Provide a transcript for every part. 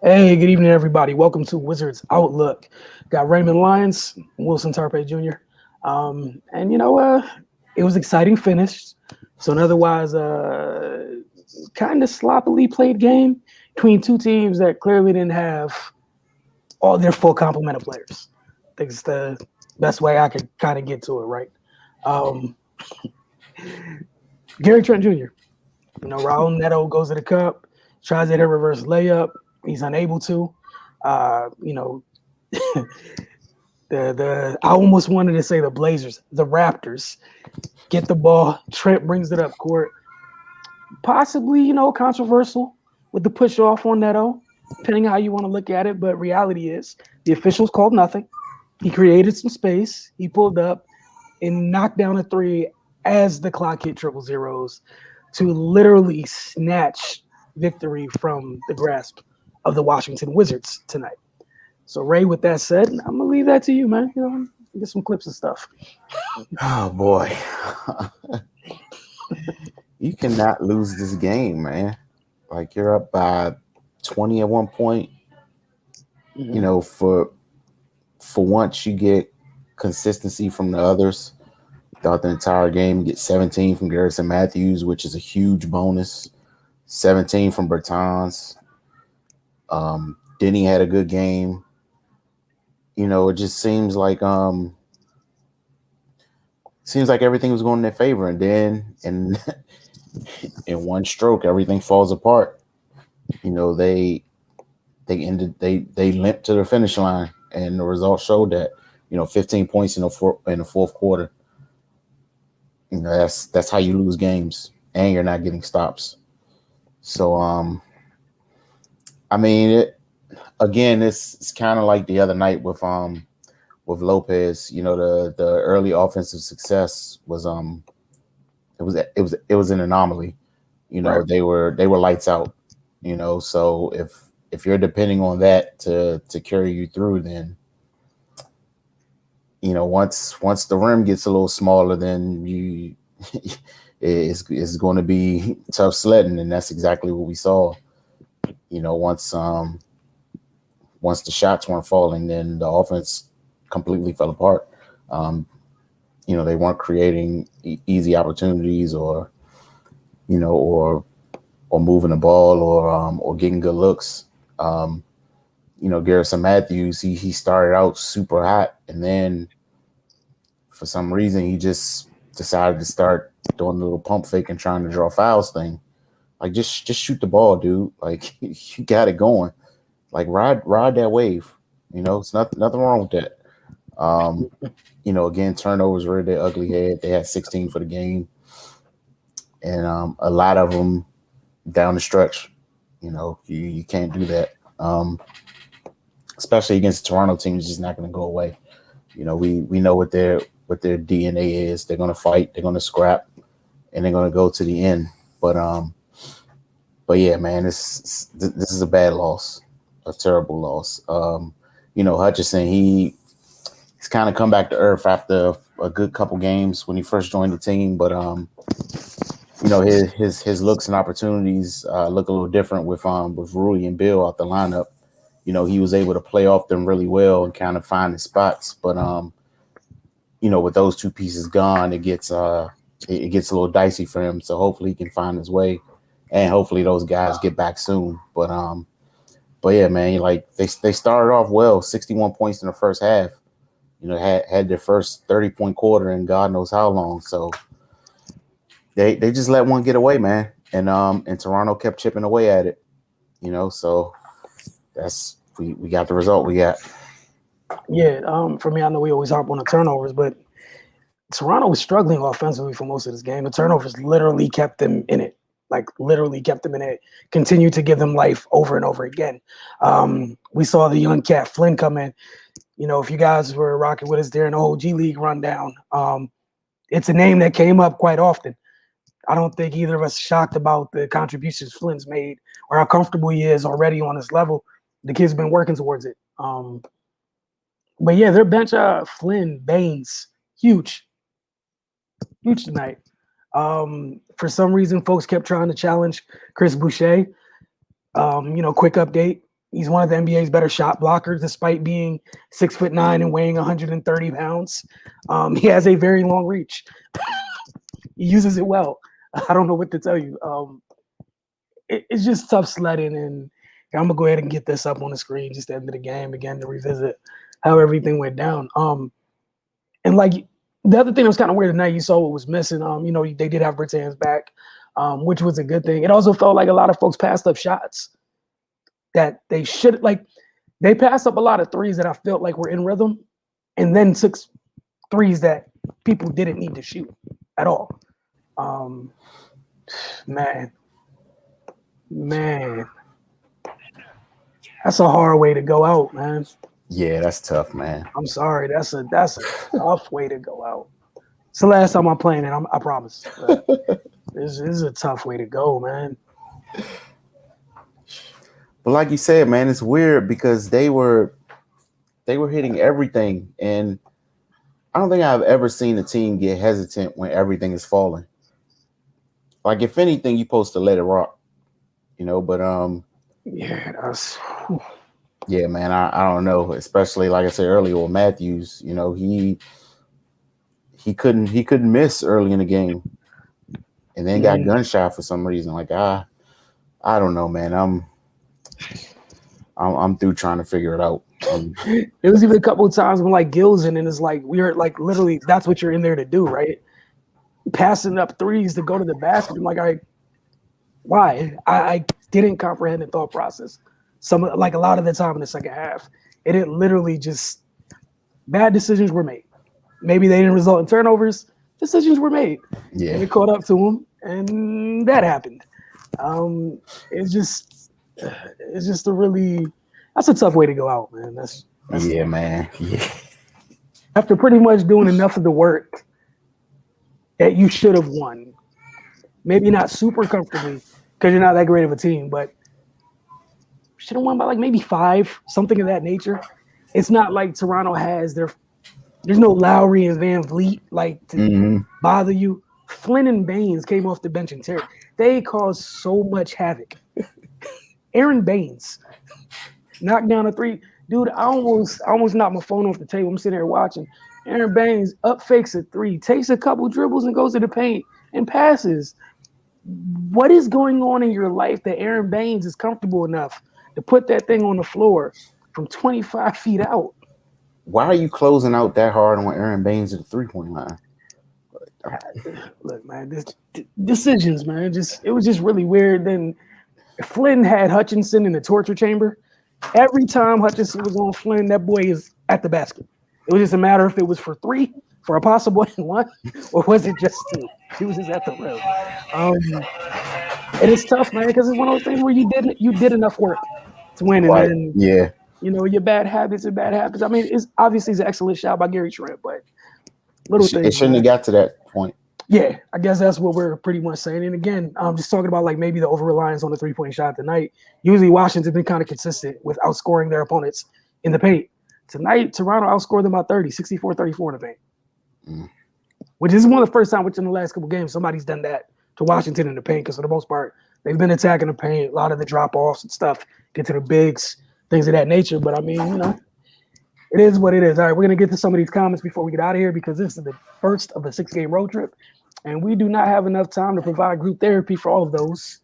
Hey, good evening, everybody. Welcome to Wizards Outlook. Got Raymond Lyons, Wilson Tarpe Jr. And it was exciting finish. So an otherwise kind of sloppily played game between two teams that clearly didn't have all their full complement of players. I think it's the best way I could kind of get to it, right? Um, Gary Trent Jr. Raul Neto goes to the cup, tries to hit a reverse layup. He's unable to. Uh, you know, the I almost wanted to say the Blazers, the Raptors get the ball. Trent brings it up court. Possibly, controversial with the push off on Neto, depending how you want to look at it. But reality is the officials called nothing. He created some space. He pulled up and knocked down a three as the clock hit triple zeros to literally snatch victory from the grasp of the Washington Wizards tonight. So, Ray, with that said, I'm gonna leave that to you, man. Get some clips and stuff. Oh boy, you cannot lose this game, man. Like you're up by 20 at one point. You Mm-hmm. know, for once you get consistency from the others throughout the entire game. You get 17 from Garrison Matthews, which is a huge bonus. 17 from Bertans. Denny had a good game. It just seems like everything was going in their favor, and then in one stroke everything falls apart. They limped to the finish line, and the results showed that. 15 points in the fourth quarter. That's how you lose games, and you're not getting stops. So I mean again, it's kind of like the other night with Lopez. The early offensive success was an anomaly. Right. They were lights out. So if you're depending on that to carry you through, then once the rim gets a little smaller, then you it's going to be tough sledding, and that's exactly what we saw. Once the shots weren't falling, then the offense completely fell apart. Um, they weren't creating easy opportunities, or moving the ball, or getting good looks. Um, Garrison Matthews, he started out super hot, and then for some reason he just decided to start doing a little pump fake and trying to draw fouls thing. Like just shoot the ball, dude. Like you got it going. Like ride that wave. It's nothing wrong with that. Um, again, turnovers reared their ugly head. They had 16 for the game, and a lot of them down the stretch. You can't do that. Especially against the Toronto team, it's just not going to go away. We know what their DNA is. They're going to fight. They're going to scrap, and they're going to go to the end. But yeah, man, this is a bad loss, a terrible loss. Hutchison, he's kind of come back to earth after a good couple games when he first joined the team, but his looks and opportunities look a little different with Rui and Bill out the lineup. He was able to play off them really well and kind of find his spots, but with those two pieces gone, it gets a little dicey for him. So hopefully he can find his way, and hopefully those guys get back soon. But yeah, man, like they started off well, 61 points in the first half. Had their first 30-point quarter in God knows how long. So they just let one get away, man, and Toronto kept chipping away at it. So that's we got the result we got. Yeah. For me, I know we always harp on the turnovers, but Toronto was struggling offensively for most of this game. The turnovers literally kept them in it. Like literally kept them in it. Continued to give them life over and over again. We saw the young cat Flynn come in. If you guys were rocking with us during the whole G League rundown, it's a name that came up quite often. I don't think either of us shocked about the contributions Flynn's made or how comfortable he is already on this level. The kid's been working towards it. But yeah, their bench, Flynn, Baines, huge tonight. For some reason, folks kept trying to challenge Chris Boucher. Quick update. He's one of the NBA's better shot blockers, despite being 6'9" and weighing 130 pounds. He has a very long reach. He uses it well. I don't know what to tell you. It's just tough sledding, and I'm gonna go ahead and get this up on the screen just at the end of the game again to revisit how everything went down. And like the other thing that was kind of weird tonight, you saw what was missing. They did have Bertans back, which was a good thing. It also felt like a lot of folks passed up shots that they should they passed up a lot of threes that I felt like were in rhythm, and then took threes that people didn't need to shoot at all. Man, that's a hard way to go out, man. Yeah, that's tough, man. I'm sorry, that's a tough way to go out. It's the last time I'm playing it. I promise. This is a tough way to go, man. But like you said, man, it's weird because they were hitting everything, and I don't think I've ever seen a team get hesitant when everything is falling. Like, if anything, you're supposed to let it rock, but yeah, that's yeah, man, I don't know, especially like I said earlier with Matthews, he couldn't miss early in the game, and then got gunshot for some reason. Like, I don't know, man. I'm through trying to figure it out. It was even a couple of times when like Gills and it's like we're like literally that's what you're in there to do, right? Passing up threes to go to the basket. I'm like, why? I didn't comprehend the thought process. A lot of the time in the second half, it literally just bad decisions were made. Maybe they didn't result in turnovers. Decisions were made. Yeah, and it caught up to them, and that happened. It's just that's a tough way to go out, man. That's yeah, man. Yeah. After pretty much doing enough of the work that you should have won, maybe not super comfortably because you're not that great of a team, but should have won by like maybe 5, something of that nature. It's not like Toronto has there's no Lowry and Van Vliet to bother you. Flynn and Baines came off the bench and tear. They caused so much havoc. Aaron Baines knocked down a 3. Dude, I almost knocked my phone off the table. I'm sitting there watching. Aaron Baines up fakes a 3, takes a couple dribbles and goes to the paint and passes. What is going on in your life that Aaron Baines is comfortable enough to put that thing on the floor from 25 feet out? Why are you closing out that hard on Aaron Baines at the 3-point line? Look, man, decisions, man. It was just really weird. Then Flynn had Hutchinson in the torture chamber. Every time Hutchinson was on Flynn, that boy is at the basket. It was just a matter if it was for 3, for a possible 1, or was it just 2? He was just at the rim. And it's tough, man, because it's one of those things where you did enough work to win, and then your bad habits are bad habits. I mean, it's obviously an excellent shot by Gary Trent, but little things. It shouldn't have got to that point. Yeah, I guess that's what we're pretty much saying. And again, I'm just talking about like maybe the over-reliance on the 3-point shot tonight. Usually Washington's been kind of consistent with outscoring their opponents in the paint. Tonight, Toronto outscored them by 30, 64-34 in the paint. Which is one of the first time within the last couple games somebody's done that to Washington in the paint, because for the most part, they've been attacking the paint, a lot of the drop-offs and stuff, get to the bigs, things of that nature. But I mean, it is what it is. All right, we're going to get to some of these comments before we get out of here, because this is the first of a 6-game road trip, and we do not have enough time to provide group therapy for all of those.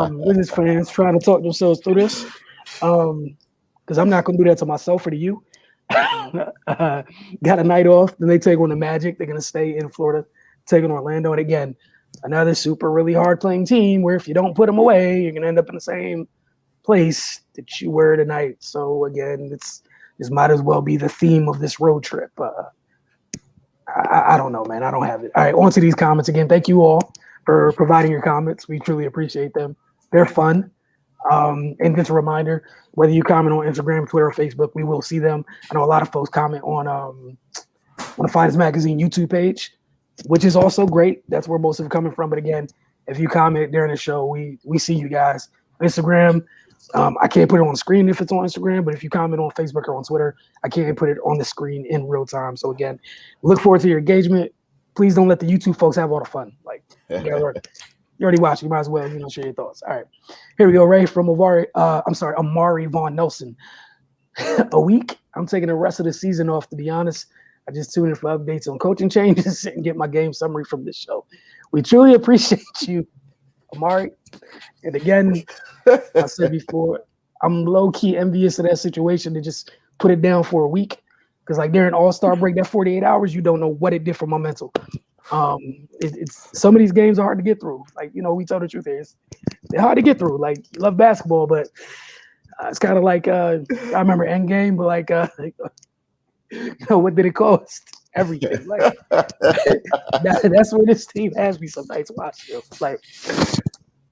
Wizards fans trying to talk themselves through this, because I'm not going to do that to myself or to you. Got a night off, then they take on the Magic. They're going to stay in Florida, taking Orlando. And again, another super really hard playing team where if you don't put them away, you're going to end up in the same place that you were tonight. So again, this might as well be the theme of this road trip. I don't know, man. I don't have it. All right, on to these comments again. Thank you all for providing your comments. We truly appreciate them. They're fun. And just a reminder, whether you comment on Instagram, Twitter, or Facebook, we will see them. I know a lot of folks comment on the Finest Magazine YouTube page, which is also great. That's where most of it coming from. But again, if you comment during the show, we see you guys. Instagram, I can't put it on the screen if it's on Instagram, but if you comment on Facebook or on Twitter, I can't put it on the screen in real time. So again, look forward to your engagement. Please don't let the YouTube folks have all the fun. Like, you guys are You already watched. You might as well, share your thoughts. All right, here we go. Ray from Amari Vaughn Nelson. A week. I'm taking the rest of the season off. To be honest, I just tune in for updates on coaching changes and get my game summary from this show. We truly appreciate you, Amari. And again, I said before, I'm low key envious of that situation to just put it down for a week. Because like during All-Star break, that 48 hours, you don't know what it did for my mental. It's some of these games are hard to get through. Like, we tell the truth here. They're hard to get through. Like, you love basketball, but it's kind of like I remember Endgame, but like what did it cost? Everything. Like that's where this team has me some nights watch. Like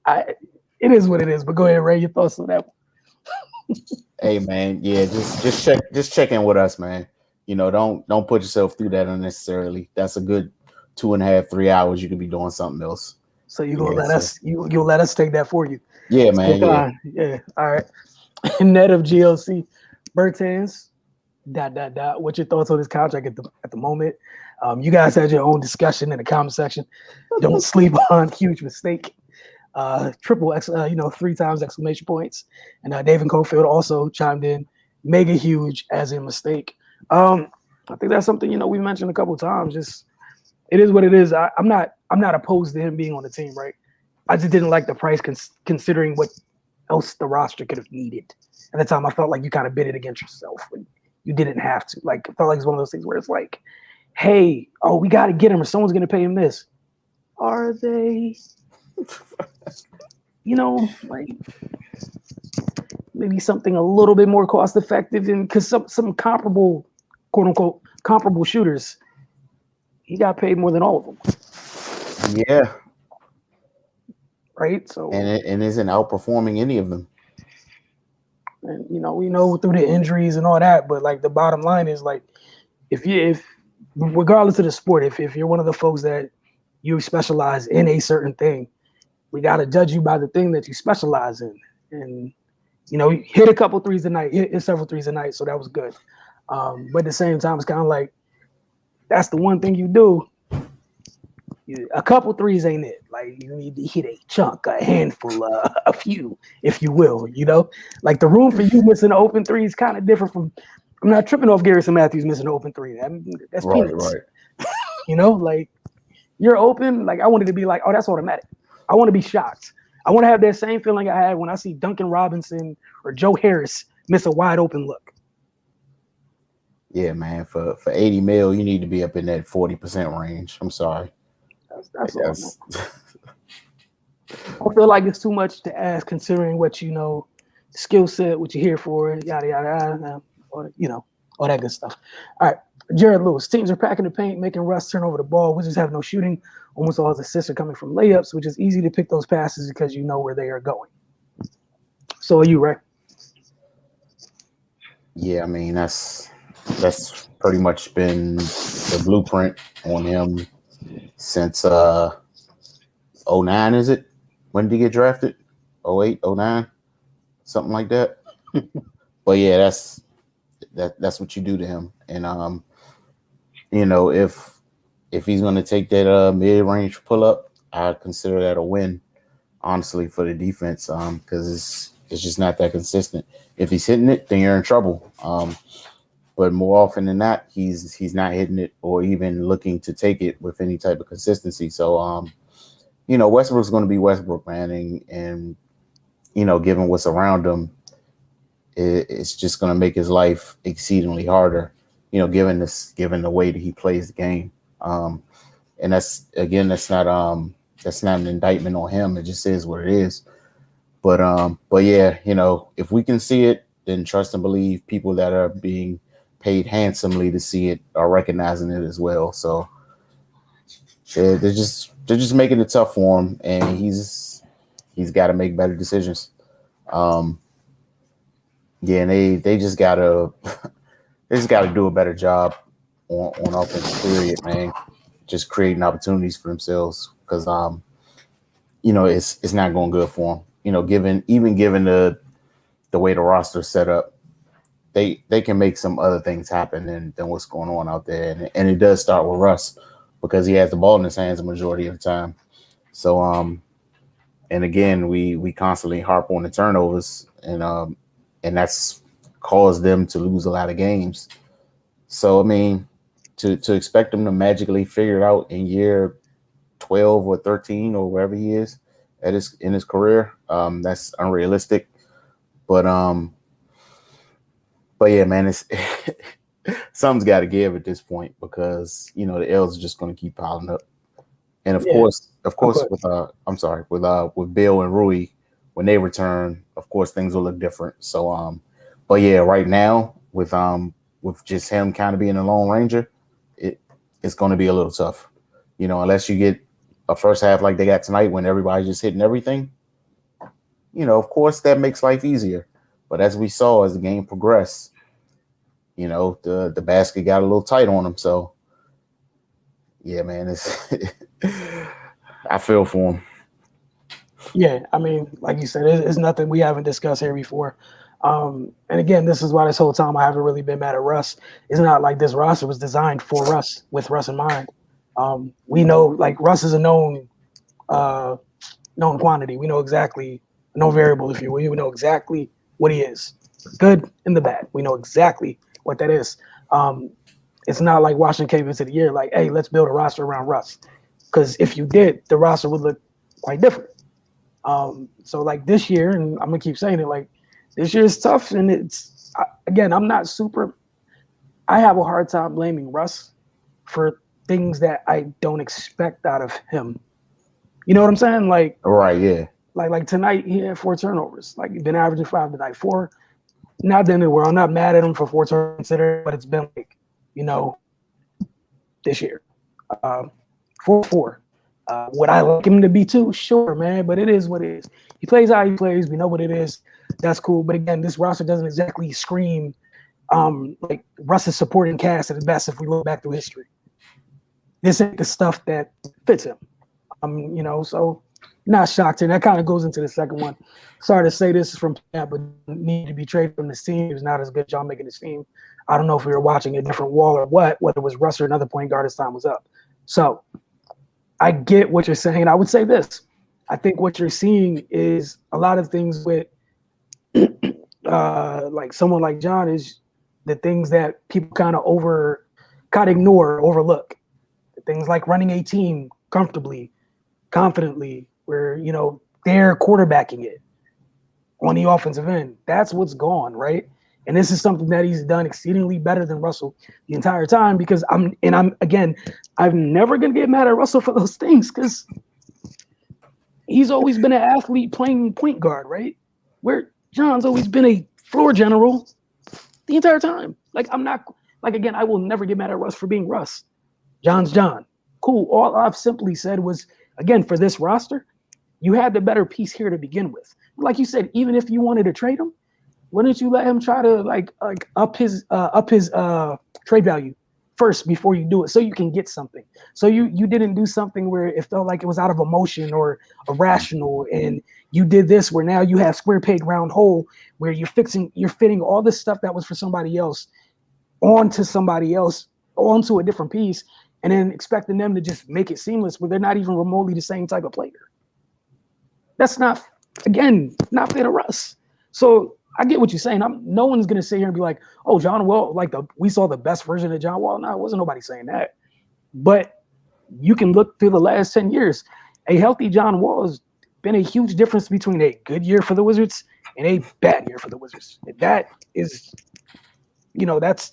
it is what it is. But go ahead, Ray, your thoughts on that one. Hey man, yeah, just check in with us, man. Don't put yourself through that unnecessarily. That's a good 2.5, 3 hours. You could be doing something else. So you're gonna let us you'll let us take that for you. Yeah, man. Yeah. All right. Net of GLC, Bertans. ... What's your thoughts on this contract at the moment? You guys had your own discussion in the comment section. Don't sleep on huge mistake. Triple X, 3 times exclamation points. And David Cofield also chimed in, mega huge as in mistake. I think that's something we mentioned a couple of times. Just it is what it is. I'm not opposed to him being on the team, right? I just didn't like the price considering what else the roster could have needed. At the time, I felt like you kind of bid it against yourself. You didn't have to. Like, it felt like it's one of those things where it's like, hey, we got to get him or someone's going to pay him this. Are they? Like maybe something a little bit more cost effective, and because some comparable, quote unquote, comparable shooters, he got paid more than all of them. Yeah. Right. So and isn't outperforming any of them. And we know through the injuries and all that, but like the bottom line is like, if regardless of the sport, if you're one of the folks that you specialize in a certain thing, we got to judge you by the thing that you specialize in. And hit a couple threes a night, hit several threes a night, so that was good. But at the same time, it's kind of like that's the one thing you do. A couple threes ain't it. Like you need to hit a chunk, a handful, a few, if you will. Like the room for you missing an open three is kind of different from. I'm not tripping off Garrison Matthews missing an open three. That's peanuts. Right. Like you're open. Like I wanted to be like, oh, that's automatic. I want to be shocked. I want to have that same feeling I had when I see Duncan Robinson or Joe Harris miss a wide open look. Yeah, man. For $80 million, you need to be up in that 40% range. I'm sorry. That's all. I feel like it's too much to ask considering what skill set, what you're here for, yada yada yada, or all that good stuff. All right, Jared Lewis. Teams are packing the paint, making Russ turn over the ball. Wizards have no shooting. Almost all his assists are coming from layups, which is easy to pick those passes because you know where they are going. So are you, Ray? Yeah, I mean that's pretty much been the blueprint on him since 09, is it? When did he get drafted? 08, 09? Something like that. But yeah, that's what you do to him. And if he's gonna take that mid-range pull-up, I'd consider that a win, honestly, for the defense. Because it's just not that consistent. If he's hitting it, then you're in trouble. But more often than not, he's not hitting it or even looking to take it with any type of consistency. So Westbrook's going to be Westbrook, man, and given what's around him, it's just going to make his life exceedingly harder. Given the way that he plays the game, and that's not an indictment on him. It just is what it is. But yeah, if we can see it, then trust and believe people that are being paid handsomely to see it are recognizing it as well. So they're just making it tough for him, and he's got to make better decisions. And they just gotta do a better job on offense, period, man. Just creating opportunities for themselves because it's not going good for them. Given the way the roster's set up, they can make some other things happen than what's going on out there. And it does start with Russ because he has the ball in his hands the majority of the time. So, And again, we constantly harp on the turnovers, and that's caused them to lose a lot of games. So I mean, to expect him to magically figure it out in year 12 or 13 or wherever he is at his in his career, that's unrealistic. But but yeah, man, it's something's got to give at this point because the L's are just going to keep piling up. And Yeah, of of course, course. with with Bill and Rui, when they return, of course things will look different. So but yeah, right now with just him kind of being a lone ranger, it's going to be a little tough. Unless you get a first half like they got tonight when everybody's just hitting everything. Of course that makes life easier. But as we saw as the game progressed, the basket got a little tight on him. So yeah, man, it's I feel for him. Yeah, I mean, like you said, it's nothing we haven't discussed here before. And again, this is why this whole time I haven't really been mad at Russ. It's not like this roster was designed for Russ with Russ in mind. We know like Russ is a known quantity. We know exactly known variable, if you will. We know exactly what he is, good and the bad. We know exactly what that is. Um, it's not like Washington came into the year like, hey, let's build a roster around Russ. Because if you did, the roster would look quite different. So like this year, and I'm gonna keep saying it, like this year is tough, and again, I'm not super. I have a hard time blaming Russ for things that I don't expect out of him. You know what I'm saying? Right, yeah. Like tonight he had 4 turnovers. Like he's been averaging 5 tonight. 4, not the end of the world. I'm not mad at him for 4 turnovers considered, but it's been like, you know, this year. 4-4. Would I like him to be 2? Sure, man, but it is what it is. He plays how he plays. We know what it is. That's cool. But again, this roster doesn't exactly scream like Russ's supporting cast at his best if we look back through history. This ain't the stuff that fits him. So not shocked. And that kind of goes into the second one. Sorry to say this is from Tampa, but need to be traded from this team. He was not as good job making this team. I don't know if we were watching a different wall or what, whether it was Russ or another point guard as time was up. So I get what you're saying. I would say this. I think what you're seeing is a lot of things with like someone like John is the things that people kind of ignore, overlook. Things like running a team comfortably, confidently, where, they're quarterbacking it on the offensive end. That's what's gone, right? And this is something that he's done exceedingly better than Russell the entire time because I'm never going to get mad at Russell for those things because he's always been an athlete playing point guard, right? Where John's always been a floor general the entire time. Again, I will never get mad at Russ for being Russ. John's John. Cool. All I've simply said was, again, for this roster, you had the better piece here to begin with. Like you said, even if you wanted to trade him, why didn't you let him try to up his trade value first before you do it, so you can get something? So you didn't do something where it felt like it was out of emotion or irrational, and you did this where now you have square peg round hole where you're fitting all this stuff that was for somebody else onto a different piece, and then expecting them to just make it seamless where they're not even remotely the same type of player. That's not fair to Russ. So I get what you're saying. No one's going to sit here and be like, oh, John Wall, we saw the best version of John Wall. No, it wasn't nobody saying that. But you can look through the last 10 years. A healthy John Wall has been a huge difference between a good year for the Wizards and a bad year for the Wizards. That is, that's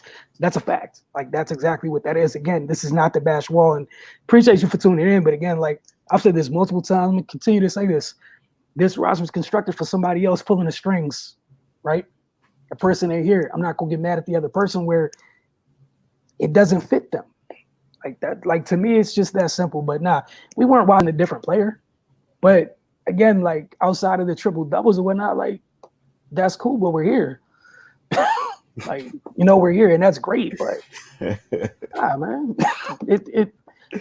a fact. Like, that's exactly what that is. Again, this is not the bash Wall, and appreciate you for tuning in. But again, like I've said this multiple times, I'm going to continue to say this. This roster was constructed for somebody else pulling the strings, right? A person ain't here. I'm not going to get mad at the other person where it doesn't fit them. Like that, like to me, it's just that simple. But nah, we weren't watching a different player. But again, like outside of the triple doubles and whatnot, like that's cool, but we're here. We're here, and that's great. But man,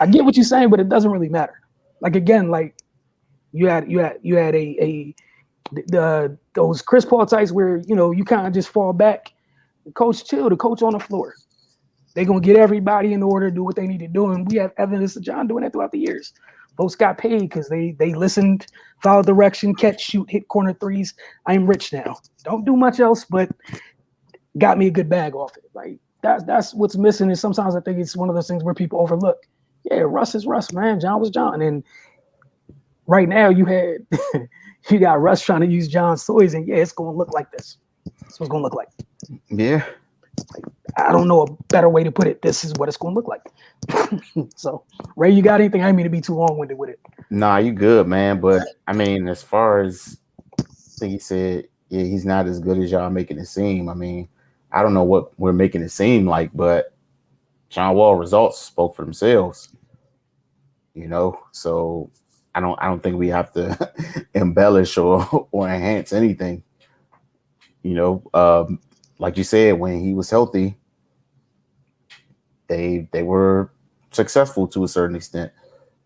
I get what you're saying, but it doesn't really matter. Like again, like you had those Chris Paul types where you kind of just fall back. The coach chill. The coach on the floor. They're gonna get everybody in order, do what they need to do, and we have evidence of John doing that throughout the years. Folks got paid because they listened, followed direction, catch, shoot, hit corner threes. I'm rich now. Don't do much else, but got me a good bag off it. Like that's what's missing. Is sometimes I think it's one of those things where people overlook. Yeah, Russ is Russ, man. John was John, and right now you got Russ trying to use John's toys, and yeah, it's going to look like this. That's what it's going to look like. Yeah. Like, I don't know a better way to put it. This is what it's going to look like. So, Ray, you got anything? I didn't mean to be too long-winded with it. Nah, you good, man. But I mean, as far as I think he said, yeah, he's not as good as y'all making it seem. I mean, I don't know what we're making it seem like, but John Wall results spoke for themselves. You know, so I don't think we have to embellish or enhance anything. You know, like you said, when he was healthy, they were successful to a certain extent.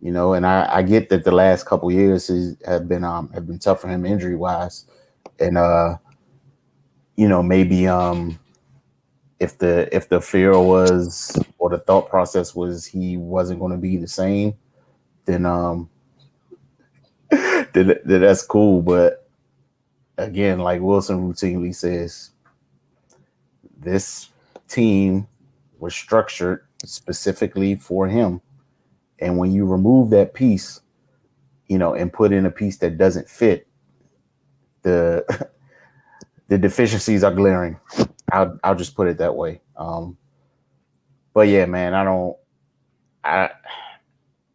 You know, and I get that the last couple years have been tough for him injury wise, and you know, maybe if the fear was or the thought process was he wasn't going to be the same, then then that's cool. But again, like Wilson routinely says, this team was structured specifically for him. And when you remove that piece, you know, and put in a piece that doesn't fit, the deficiencies are glaring. I'll just put it that way. But yeah, man,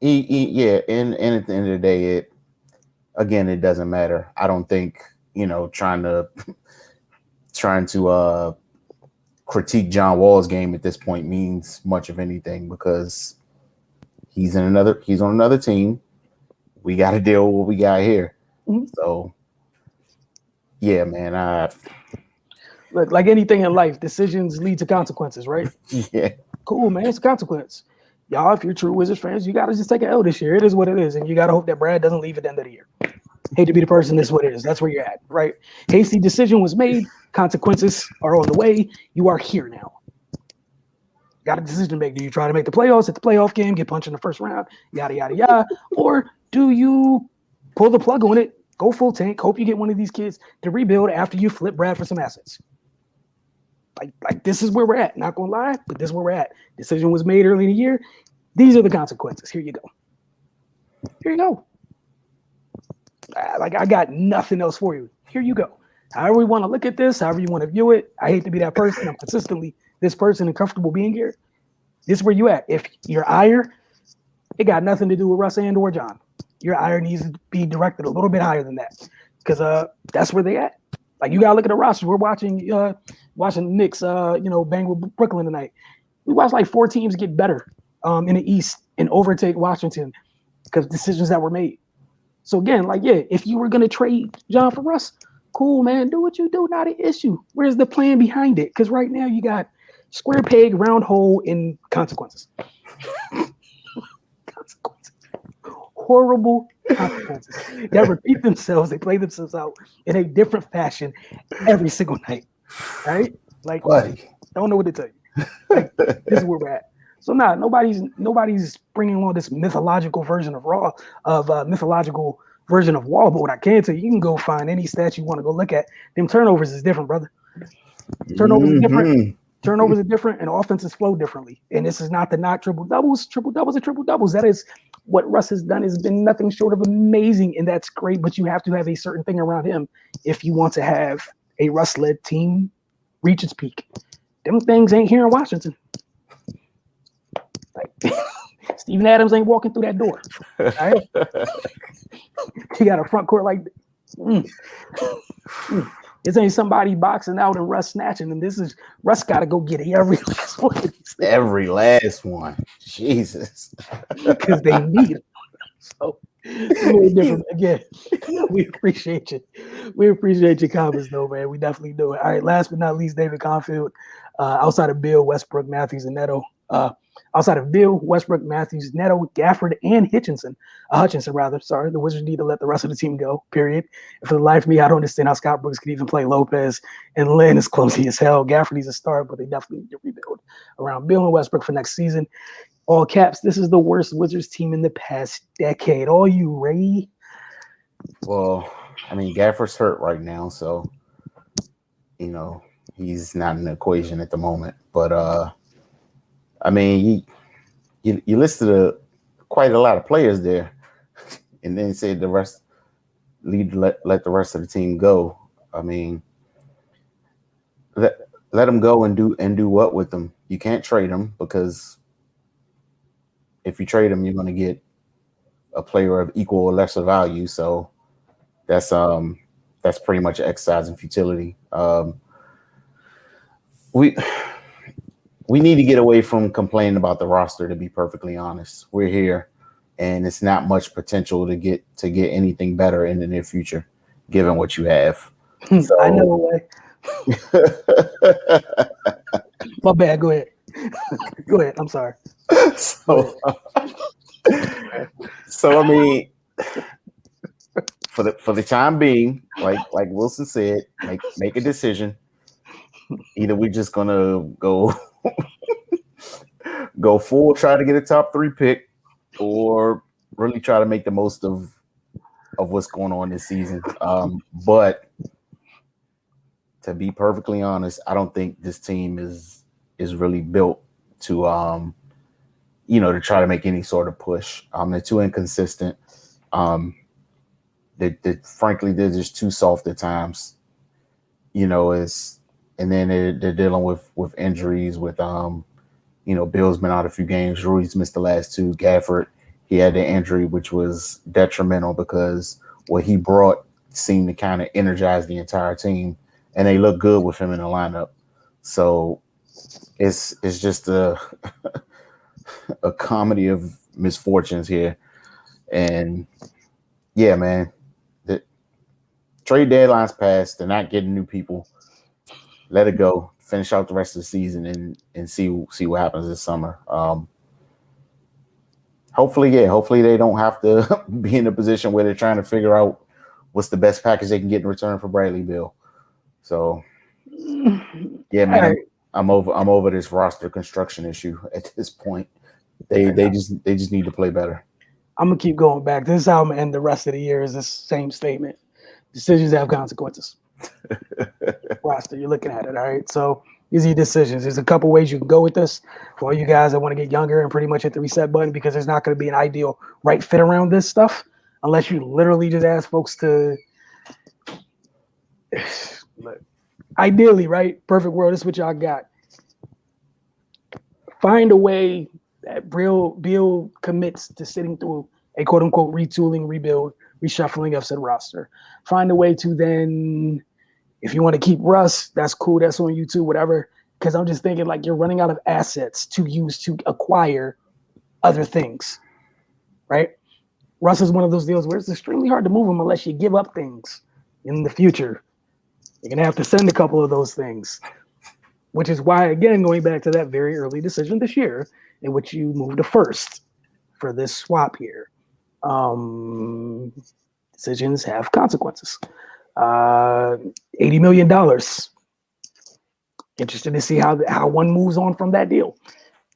yeah, and at the end of the day, it doesn't matter. I don't think, you know, trying to critique John Wall's game at this point means much of anything, because he's on another team. We got to deal with what we got here. Mm-hmm. So, yeah, man. Look, like anything in life, decisions lead to consequences, right? Yeah. Cool, man. It's a consequence. Y'all, if you're true Wizards fans, you got to just take an L this year. It is what it is. And you got to hope that Brad doesn't leave at the end of the year. Hate to be the person, this is what it is. That's where you're at, right? Hasty decision was made. Consequences are on the way. You are here now. Got a decision to make. Do you try to make the playoffs at the playoff game, get punched in the first round, yada, yada, yada? Or do you pull the plug on it, go full tank, hope you get one of these kids to rebuild after you flip Brad for some assets? Like this is where we're at. Not going to lie, but this is where we're at. Decision was made early in the year. These are the consequences. Here you go. Here you go. Like I got nothing else for you. Here you go. However you want to look at this, however you want to view it. I hate to be that person. I'm consistently this person and comfortable being here. This is where you at. If your ire, it got nothing to do with Russ and or John. Your ire needs to be directed a little bit higher than that, because that's where they at. Like you gotta look at the roster. We're watching the Knicks, bang with Brooklyn tonight. We watched like 4 teams get better in the East and overtake Washington because decisions that were made. So again, like if you were gonna trade John for Russ, cool, man. Do what you do, not an issue. Where's the plan behind it? Because right now you got square peg, round hole, in consequences. Horrible consequences that repeat themselves. They play themselves out in a different fashion every single night. Right? Like, buddy, don't know what to tell you. Like, this is where we're at. So nobody's bringing on this mythological version of mythological version of Wall. But what I can tell you can go find any stat you want to go look at. Them turnovers is different, brother. Turnovers is different. Turnovers are different, and offenses flow differently. And this is not the knock triple doubles. Triple doubles are triple doubles. That is what Russ has done. Has been nothing short of amazing, and that's great. But you have to have a certain thing around him if you want to have a Russ-led team reach its peak. Them things ain't here in Washington. Like Steven Adams ain't walking through that door. All right? He got a front court like this ain't somebody boxing out and Russ snatching, and this is Russ got to go get every last one of these things. Every last one. Jesus. Because they need it. So it's a little different. Again, we appreciate you. We appreciate your comments, though, man. We definitely do it. All right, last but not least, David Confield. Outside of Bill, Westbrook, Matthews, and Neto. Outside of Bill, Westbrook, Matthews, Neto, Gafford, and Hutchinson, the Wizards need to let the rest of the team go, period. And for the life of me, I don't understand how Scott Brooks could even play Lopez, and Lynn is clumsy as hell. Gafford needs a start, but they definitely need to rebuild around Bill and Westbrook for next season. All caps, this is the worst Wizards team in the past decade. All you, Ray. Well, I mean, Gafford's hurt right now, so you know he's not in the equation at the moment. But I mean, you listed quite a lot of players there, and then said the rest let the rest of the team go. I mean, let them go and do what with them? You can't trade them because if you trade them, you're going to get a player of equal or lesser value. So that's pretty much an exercise in futility. We need to get away from complaining about the roster. To be perfectly honest, we're here, and it's not much potential to get anything better in the near future, given what you have. So, I know way. My bad. Go ahead. Go ahead. I'm sorry. So I mean, for the time being, like Wilson said, make a decision. Either we're just gonna go full, try to get a top 3 pick, or really try to make the most of what's going on this season. But to be perfectly honest, I don't think this team is really built to to try to make any sort of push. They're too inconsistent. Frankly, they're just too soft at times. And then they're dealing with injuries. With Bill's been out a few games. Rui's missed the last 2. Gafford, he had the injury, which was detrimental because what he brought seemed to kind of energize the entire team, and they look good with him in the lineup. So it's just a comedy of misfortunes here. And yeah, man, the trade deadline's passed. They're not getting new people. Let it go. Finish out the rest of the season and see what happens this summer. Hopefully they don't have to be in a position where they're trying to figure out what's the best package they can get in return for Bradley Beal. So yeah, man, right. I'm over this roster construction issue at this point. They just need to play better. I'm gonna keep going back. This is how I'm gonna end the rest of the year. Is this same statement? Decisions have consequences. Roster, you're looking at it, all right? So these are your decisions. There's a couple ways you can go with this for all you guys that want to get younger and pretty much hit the reset button, because there's not going to be an ideal right fit around this stuff unless you literally just ask folks to ideally, right? Perfect world, this is what y'all got. Find a way that Bill commits to sitting through a quote unquote retooling, rebuild, reshuffling of said roster. Find a way to then, if you want to keep Russ, that's cool. That's on you too, whatever. Because I'm just thinking like you're running out of assets to use to acquire other things, right? Russ is one of those deals where it's extremely hard to move him unless you give up things in the future. You're going to have to send a couple of those things, which is why, again, going back to that very early decision this year in which you moved to first for this swap here. Decisions have consequences. $80 million. Interested to see how one moves on from that deal,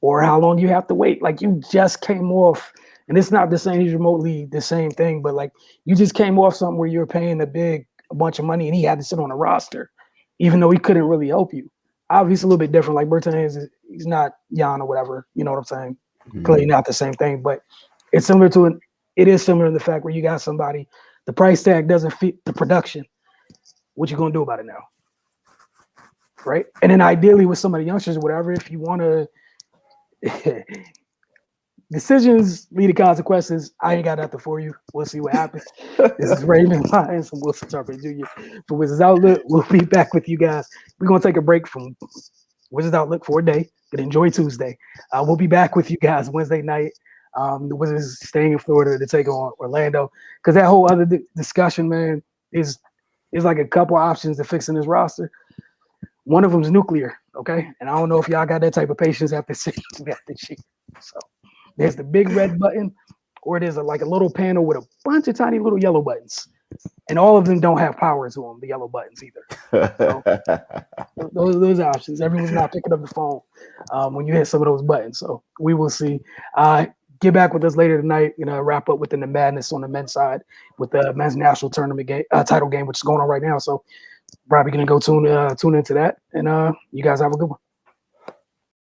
or how long you have to wait. Like you just came off, and it's not the same, he's remotely the same thing, but like you just came off something where you were paying a bunch of money and he had to sit on a roster, even though he couldn't really help you. Obviously a little bit different. Like Bertans, he's not Jan or whatever, you know what I'm saying? Mm-hmm. Clearly not the same thing, but it's similar to it is similar in the fact where you got somebody, the price tag doesn't fit the production. What you gonna do about it now? Right? And then ideally with some of the youngsters or whatever, if you want to decisions lead to consequences, I ain't got nothing for you. We'll see what happens. This is Raymond Lyons from Wilson Trent Jr. for Wizards Outlook. We'll be back with you guys. We're gonna take a break from Wizards Outlook for a day. But enjoy Tuesday. We'll be back with you guys Wednesday night. The Wizards staying in Florida to take on Orlando, because that whole other discussion, man, is like a couple options to fixing this roster. One of them is nuclear, okay? And I don't know if y'all got that type of patience after seeing that this year. So there's the big red button, or there's like a little panel with a bunch of tiny little yellow buttons. And all of them don't have power to them, the yellow buttons either. So those options. Everyone's not picking up the phone. when you hit some of those buttons. So we will see. Get back with us later tonight. Wrap up within the madness on the men's side with the men's national tournament game, title game, which is going on right now. So probably gonna go tune into that. And you guys have a good one.